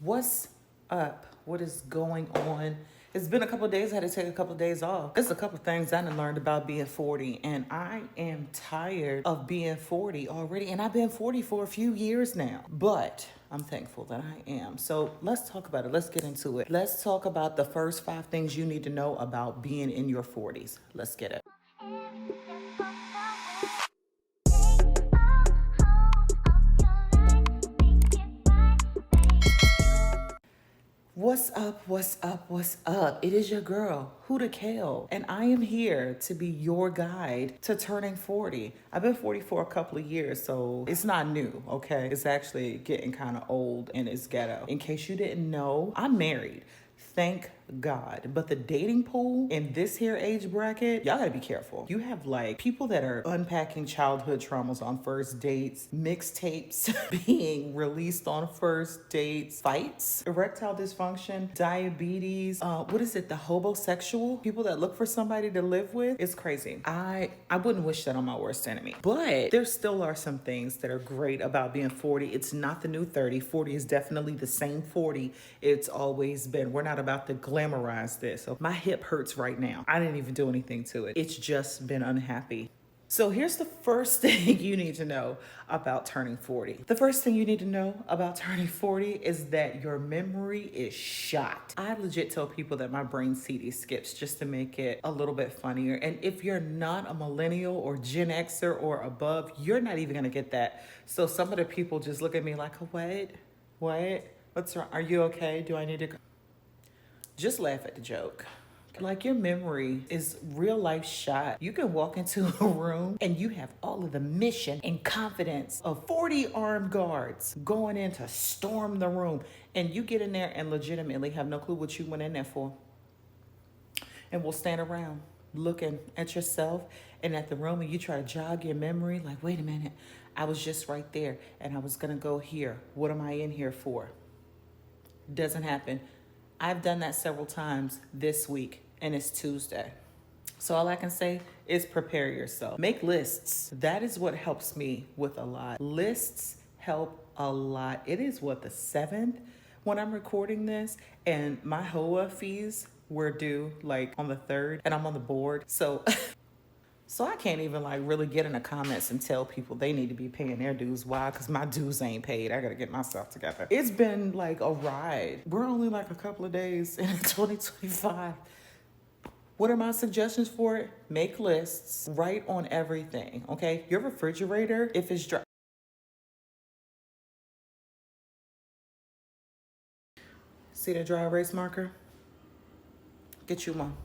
What's up? What is going on? It's been a couple of days. I had to take a couple of days off. There's a couple of things I done learned about being 40, and I am tired of being 40 already. And I've been 40 for a few years now, but I'm thankful that I am. So let's talk about it. Let's get into it. Let's talk about the first 5 things you need to know about being in your 40s. Let's get it. What's up? What's up? What's up? It is your girl, Huda Kale, and I am here to be your guide to turning 40. I've been 40 for a couple of years, so it's not new, okay? It's actually getting kind of old and it's ghetto. In case you didn't know, I'm married. Thank God. But the dating pool in this here age bracket, y'all gotta be careful. You have like people that are unpacking childhood traumas on first dates, mixtapes being released on first dates, fights, erectile dysfunction, diabetes, what is it, the hobosexual? People that look for somebody to live with. It's crazy. I wouldn't wish that on my worst enemy. But there still are some things that are great about being 40. It's not the new 30. 40 is definitely the same 40 it's always been. We're not about to glamorize this. So my hip hurts right now. I didn't even do anything to it. It's just been unhappy. So here's the first thing you need to know about turning 40. The first thing you need to know about turning 40 is that your memory is shot. I legit tell people that my brain CD skips just to make it a little bit funnier. And if you're not a millennial or Gen Xer or above, you're not even gonna get that. So some of the people just look at me like, what? What? What's wrong? Are you okay? Do I need to? Just laugh at the joke. Like your memory is real life shot. You can walk into a room and you have all of the mission and confidence of 40 armed guards going in to storm the room. And you get in there and legitimately have no clue what you went in there for. And we'll stand around looking at yourself and at the room, and you try to jog your memory like, wait a minute, I was just right there and I was gonna go here. What am I in here for? Doesn't happen. I've done that several times this week, and it's Tuesday. So all I can say is prepare yourself. Make lists. That is what helps me with a lot. Lists help a lot. It is what, the 7th when I'm recording this, and my HOA fees were due like on the 3rd, and I'm on the board. So So I can't even like really get in the comments and tell people they need to be paying their dues. Why? Because my dues ain't paid. I got to get myself together. It's been like a ride. We're only like a couple of days in 2025. What are my suggestions for it? Make lists. Write on everything, okay? Your refrigerator, if it's dry. See the dry erase marker? Get you one.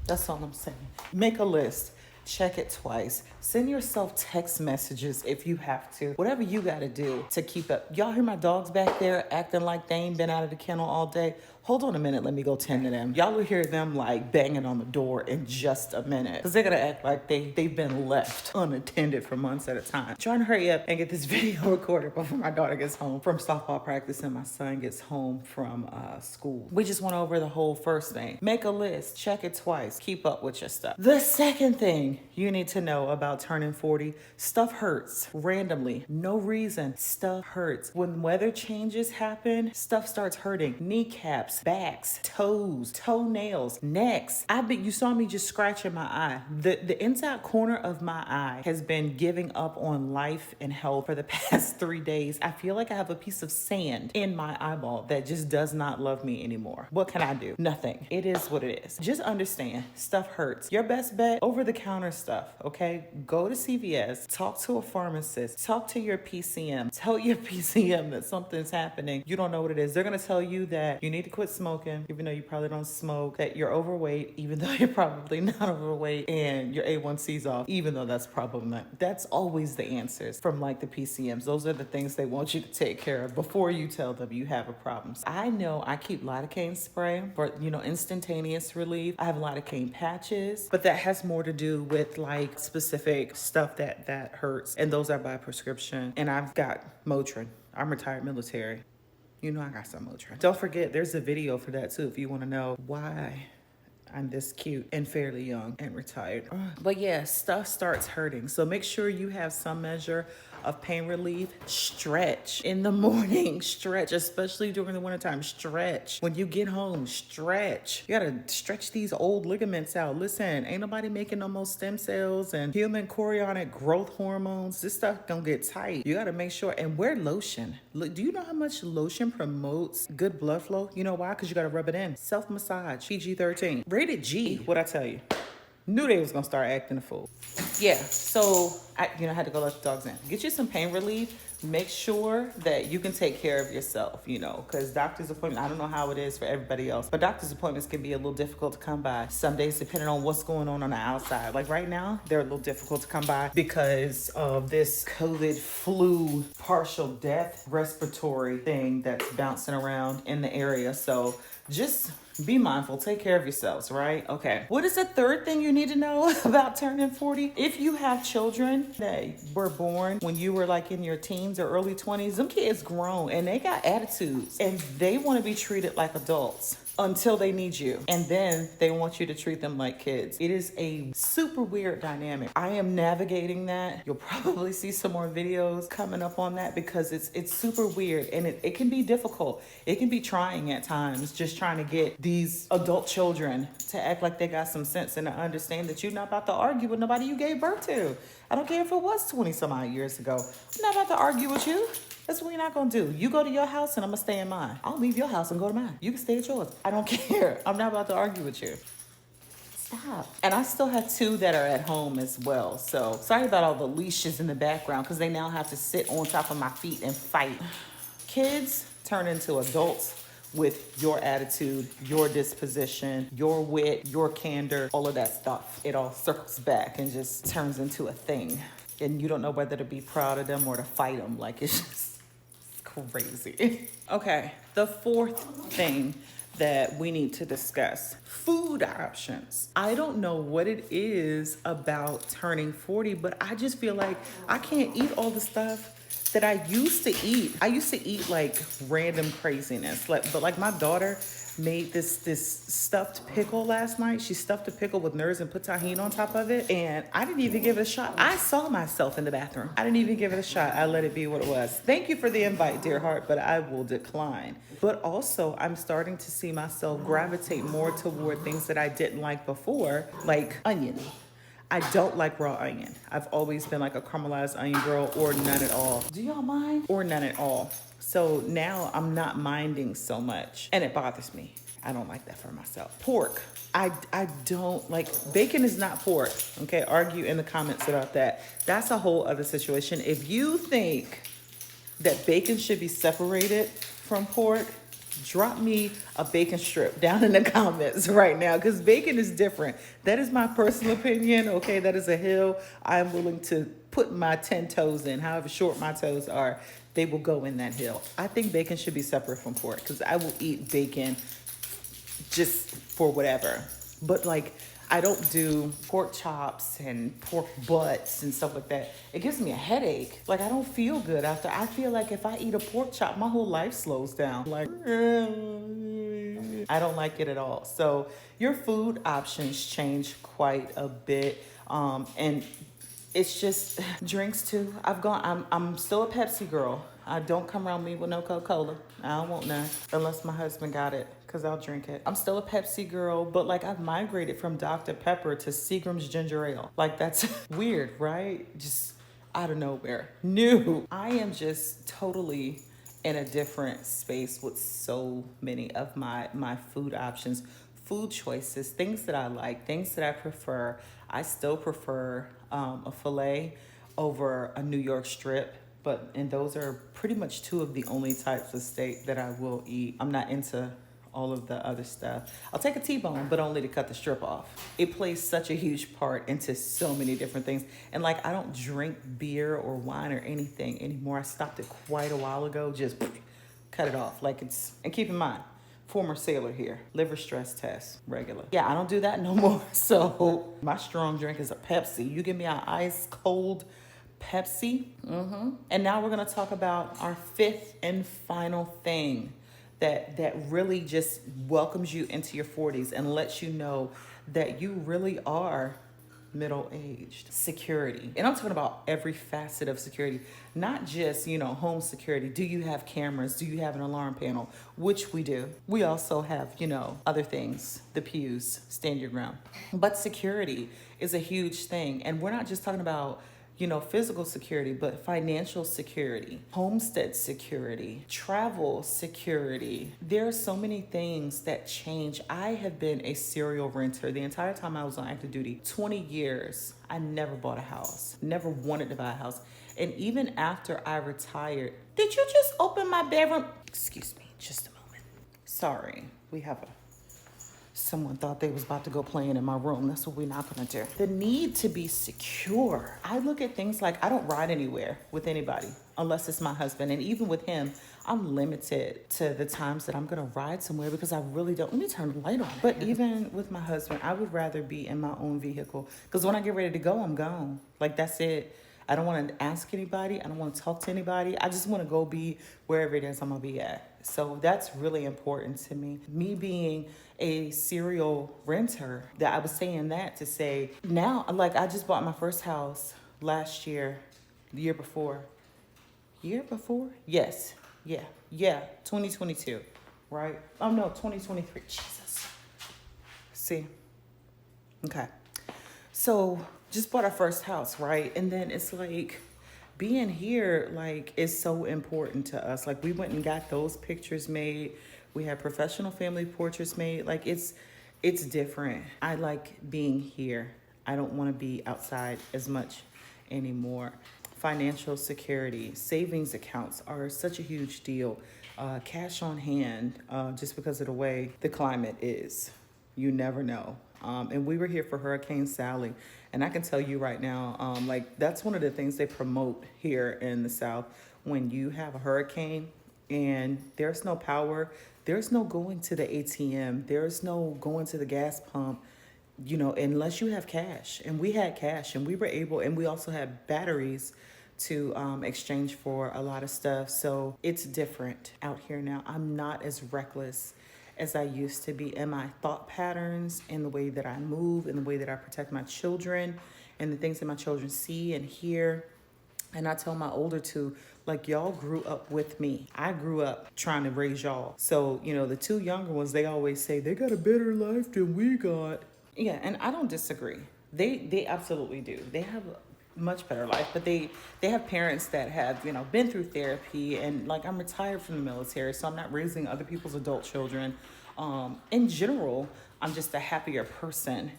That's all I'm saying. Make a list. Check it twice. Send yourself text messages if you have to. Whatever you got to do to keep up. Y'all hear my dogs back there acting like they ain't been out of the kennel all day? Hold on a minute. Let me go tend to them. Y'all will hear them like banging on the door in just a minute. Because they're going to act like they've been left unattended for months at a time. Trying to hurry up and get this video recorded before my daughter gets home from softball practice and my son gets home from school. We just went over the whole first thing. Make a list. Check it twice. Keep up with your stuff. The second thing you need to know about turning 40, stuff hurts randomly. No reason. Stuff hurts. When weather changes happen, stuff starts hurting. Kneecaps, backs, toes, toenails, necks. You saw me just scratching my eye. The inside corner of my eye has been giving up on life and health for the past 3 days. I feel like I have a piece of sand in my eyeball that just does not love me anymore. What can I do? Nothing. It is what it is. Just understand, stuff hurts. Your best bet, over the counter stuff, okay? Go to CVS, talk to a pharmacist, talk to your PCM, tell your PCM that something's happening. You don't know what it is. They're gonna tell you that you need to quit smoking, even though you probably don't smoke, that you're overweight, even though you're probably not overweight, and your A1C's off, even though that's probably not. That's always the answers from like the PCMs. Those are the things they want you to take care of before you tell them you have a problem. So I know I keep lidocaine spray for, instantaneous relief. I have lidocaine patches, but that has more to do with like specific stuff that hurts, and those are by prescription. And I've got Motrin. I'm retired military. I got some Motrin. Don't forget, there's a video for that too if you want to know why I'm this cute and fairly young and retired. But yeah, stuff starts hurting. So make sure you have some measure of pain relief, stretch in the morning, stretch, especially during the wintertime, stretch. When you get home, stretch. You gotta stretch these old ligaments out. Listen, ain't nobody making no more stem cells and human chorionic growth hormones. This stuff gonna get tight. You gotta make sure, and wear lotion. Look, do you know how much lotion promotes good blood flow? You know why? Because you gotta rub it in. Self-massage, PG-13. Rated G, what'd I tell you? Knew they was gonna start acting a fool. Yeah, so I had to go let the dogs in. Get you some pain relief. Make sure that you can take care of yourself, because doctor's appointment, I don't know how it is for everybody else, but doctor's appointments can be a little difficult to come by some days depending on what's going on the outside. Like right now, they're a little difficult to come by because of this COVID flu partial death respiratory thing that's bouncing around in the area. So just be mindful, take care of yourselves, right? Okay. What is the third thing you need to know about turning 40? If you have children that were born when you were like in your teens or early 20s, them kids grown and they got attitudes and they want to be treated like adults until they need you. And then they want you to treat them like kids. It is a super weird dynamic. I am navigating that. You'll probably see some more videos coming up on that because it's super weird and it can be difficult. It can be trying at times, just trying to get these adult children to act like they got some sense and to understand that you're not about to argue with nobody you gave birth to. I don't care if it was 20 some odd years ago. I'm not about to argue with you. That's what we're not gonna do. You go to your house and I'm gonna stay in mine. I'll leave your house and go to mine. You can stay at yours. I don't care. I'm not about to argue with you. Stop. And I still have 2 that are at home as well. So sorry about all the leashes in the background because they now have to sit on top of my feet and fight. Kids turn into adults with your attitude, your disposition, your wit, your candor, all of that stuff. It all circles back and just turns into a thing. And you don't know whether to be proud of them or to fight them. Like it's just crazy. Okay, the fourth thing that we need to discuss, food options. I don't know what it is about turning 40, but I just feel like I can't eat all the stuff that I used to eat. I used to eat like random craziness. But my daughter made this stuffed pickle last night. She stuffed a pickle with nerds and put tahini on top of it. And I didn't even give it a shot. I saw myself in the bathroom. I didn't even give it a shot. I let it be what it was. Thank you for the invite, dear heart, but I will decline. But also, I'm starting to see myself gravitate more toward things that I didn't like before, like onion. I don't like raw onion. I've always been like a caramelized onion girl or none at all. Do y'all mind? Or none at all. So now I'm not minding so much and it bothers me. I don't like that for myself. Pork. I don't like, bacon is not pork. Okay, argue in the comments about that. That's a whole other situation. If you think that bacon should be separated from pork, drop me a bacon strip down in the comments right now because bacon is different. That is my personal opinion. Okay, that is a hill I'm willing to put my 10 toes in. However short my toes are, they will go in that hill. I think bacon should be separate from pork because I will eat bacon just for whatever. But like, I don't do pork chops and pork butts and stuff like that. It gives me a headache. Like, I don't feel good after. I feel like if I eat a pork chop, my whole life slows down. Like, I don't like it at all. So your food options change quite a bit. And it's just drinks too. I'm still a Pepsi girl. Don't come around me with no Coca-Cola. I don't want none unless my husband got it, because I'll drink it. I'm still a Pepsi girl, but like I've migrated from Dr. Pepper to Seagram's ginger ale. Like that's weird, right? Just out of nowhere. New. I am just totally in a different space with so many of my food options, food choices, things that I like, things that I prefer. I still prefer a filet over a New York strip. And those are pretty much 2 of the only types of steak that I will eat. I'm not into all of the other stuff. I'll take a T-bone, but only to cut the strip off. It plays such a huge part into so many different things. And like, I don't drink beer or wine or anything anymore. I stopped it quite a while ago. Just cut it off. And keep in mind, former sailor here, liver stress test, regular. Yeah, I don't do that no more. So my strong drink is a Pepsi. You give me an ice cold Pepsi. And now we're going to talk about our 5th and final thing that really just welcomes you into your 40s and lets you know that you really are middle-aged. Security. And I'm talking about every facet of security, not just, home security. Do you have cameras? Do you have an alarm panel? Which we do. We also have, other things, the pews, stand your ground. But security is a huge thing. And we're not just talking about physical security, but financial security, homestead security, travel security. There are so many things that change. I have been a serial renter the entire time I was on active duty, 20 years. I never bought a house, never wanted to buy a house. And even after I retired, did you just open my bedroom? Excuse me, just a moment. Sorry, someone thought they was about to go playing in my room. That's what we're not gonna do. The need to be secure. I look at things like I don't ride anywhere with anybody unless it's my husband. And even with him, I'm limited to the times that I'm gonna ride somewhere because I really don't. Let me turn the light on. But even with my husband, I would rather be in my own vehicle because when I get ready to go, I'm gone. Like that's it. I don't want to ask anybody. I don't want to talk to anybody. I just want to go be wherever it is I'm going to be at. So that's really important to me. Me being a serial renter, that I was saying that to say now, like I just bought my first house last year, the year before. Year before? Yes. Yeah. 2022. Right? Oh no, 2023. Jesus. See? Okay. So just bought our first house, right? And then it's like being here, like, is so important to us. Like, we went and got those pictures made. We had professional family portraits made. Like, it's different. I like being here. I don't want to be outside as much anymore. Financial security, savings accounts are such a huge deal. Cash on hand, just because of the way the climate is. You never know. And we were here for Hurricane Sally. And I can tell you right now, like that's one of the things they promote here in the South. When you have a hurricane and there's no power, there's no going to the ATM, there's no going to the gas pump, unless you have cash. And we had cash and we were able, and we also had batteries to exchange for a lot of stuff. So it's different out here now. I'm not as reckless as I used to be in my thought patterns, in the way that I move, in the way that I protect my children, and the things that my children see and hear. And I tell my older two, like, y'all grew up with me. I grew up trying to raise y'all. So, the two younger ones, they always say they got a better life than we got. Yeah, and I don't disagree. They absolutely do. They have a much better life, but they have parents that have, been through therapy, and like I'm retired from the military, so I'm not raising other people's adult children. In general, I'm just a happier person,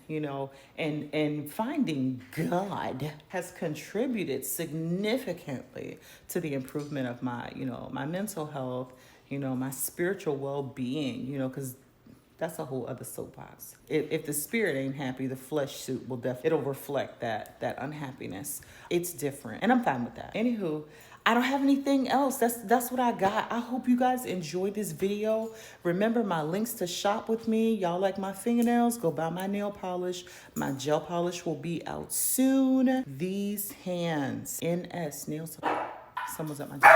and finding God has contributed significantly to the improvement of my, my mental health, my spiritual well-being, because that's a whole other soapbox. If the spirit ain't happy, the flesh suit will it'll reflect that unhappiness. It's different, and I'm fine with that. Anywho, I don't have anything else. That's what I got. I hope you guys enjoyed this video. Remember my links to shop with me. Y'all like my fingernails? Go buy my nail polish. My gel polish will be out soon. These hands, NS Nails. Someone's at my door.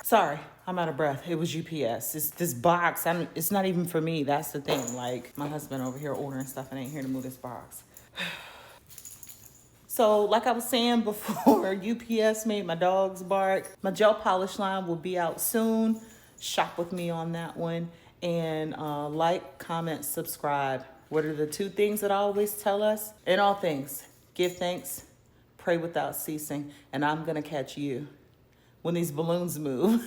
Sorry, I'm out of breath. It was UPS. It's this box. It's not even for me. That's the thing. Like, my husband over here ordering stuff and ain't here to move this box. So, like I was saying before, UPS made my dogs bark. My gel polish line will be out soon. Shop with me on that one. And like, comment, subscribe. What are the 2 things that I always tell us? In all things, give thanks, pray without ceasing. And I'm going to catch you when these balloons move.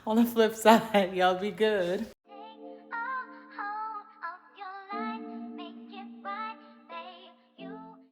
On the flip side, y'all be good.